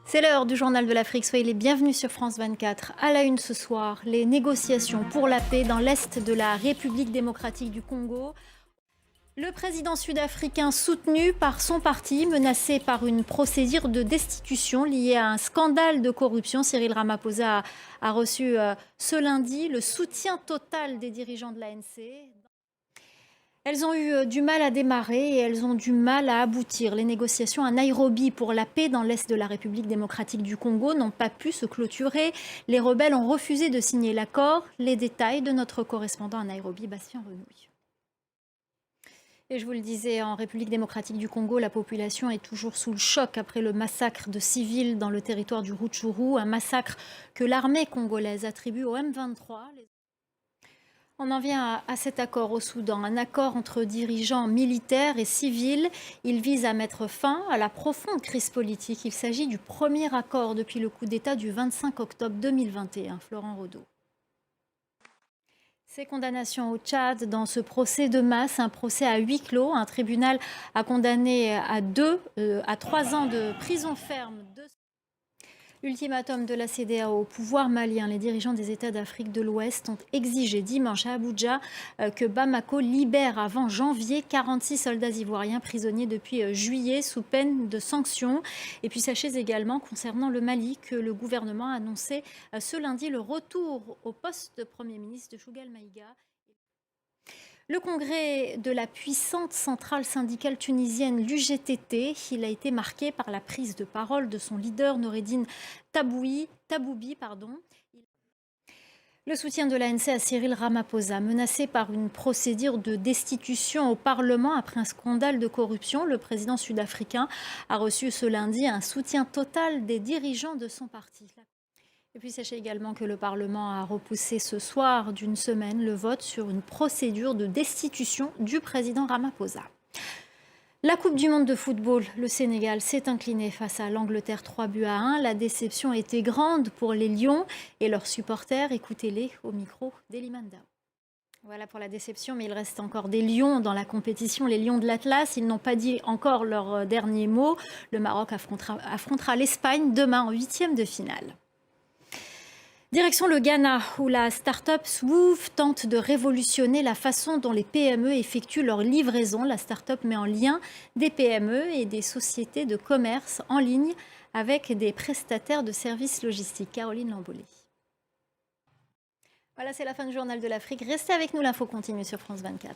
C'est l'heure du journal de l'Afrique. Soyez les bienvenus sur France 24. À la une ce soir, les négociations pour la paix dans l'est de la République démocratique du Congo. Le président sud-africain soutenu par son parti, menacé par une procédure de destitution liée à un scandale de corruption. Cyril Ramaphosa a reçu ce lundi le soutien total des dirigeants de l'ANC. Elles ont eu du mal à démarrer et elles ont du mal à aboutir. Les négociations à Nairobi pour la paix dans l'est de la République démocratique du Congo n'ont pas pu se clôturer. Les rebelles ont refusé de signer l'accord. Les détails de notre correspondant à Nairobi, Bastien Renouille. Et je vous le disais, en République démocratique du Congo, la population est toujours sous le choc après le massacre de civils dans le territoire du Rutshuru, un massacre que l'armée congolaise attribue au M23. On en vient à cet accord au Soudan, un accord entre dirigeants militaires et civils. Il vise à mettre fin à la profonde crise politique. Il s'agit du premier accord depuis le coup d'État du 25 octobre 2021. Florent Rodeau. Ces condamnations au Tchad dans ce procès de masse, un procès à huis clos. Un tribunal a condamné à 3 ans de prison ferme. Ultimatum de la CEDEAO au pouvoir malien. Les dirigeants des États d'Afrique de l'Ouest ont exigé dimanche à Abuja que Bamako libère avant janvier 46 soldats ivoiriens prisonniers depuis juillet sous peine de sanctions. Et puis sachez également concernant le Mali que le gouvernement a annoncé ce lundi le retour au poste de Premier ministre de Choguel Maïga. Le congrès de la puissante centrale syndicale tunisienne, l'UGTT, il a été marqué par la prise de parole de son leader Noureddine Taboubi. Le soutien de l'ANC à Cyril Ramaphosa, menacé par une procédure de destitution au Parlement après un scandale de corruption. Le président sud-africain a reçu ce lundi un soutien total des dirigeants de son parti. Et puis sachez également que le Parlement a repoussé ce soir d'une semaine le vote sur une procédure de destitution du président Ramaphosa. La Coupe du monde de football, le Sénégal s'est incliné face à l'Angleterre 3-1. La déception était grande pour les Lions et leurs supporters. Écoutez-les au micro d'Elimanda. Voilà pour la déception, mais il reste encore des Lions dans la compétition, les Lions de l'Atlas. Ils n'ont pas dit encore leur dernier mot. Le Maroc affrontera l'Espagne demain en 8e de finale. Direction le Ghana, où la start-up Swoove tente de révolutionner la façon dont les PME effectuent leur livraison. La start-up met en lien des PME et des sociétés de commerce en ligne avec des prestataires de services logistiques. Caroline Lambolé. Voilà, c'est la fin du journal de l'Afrique. Restez avec nous, l'info continue sur France 24.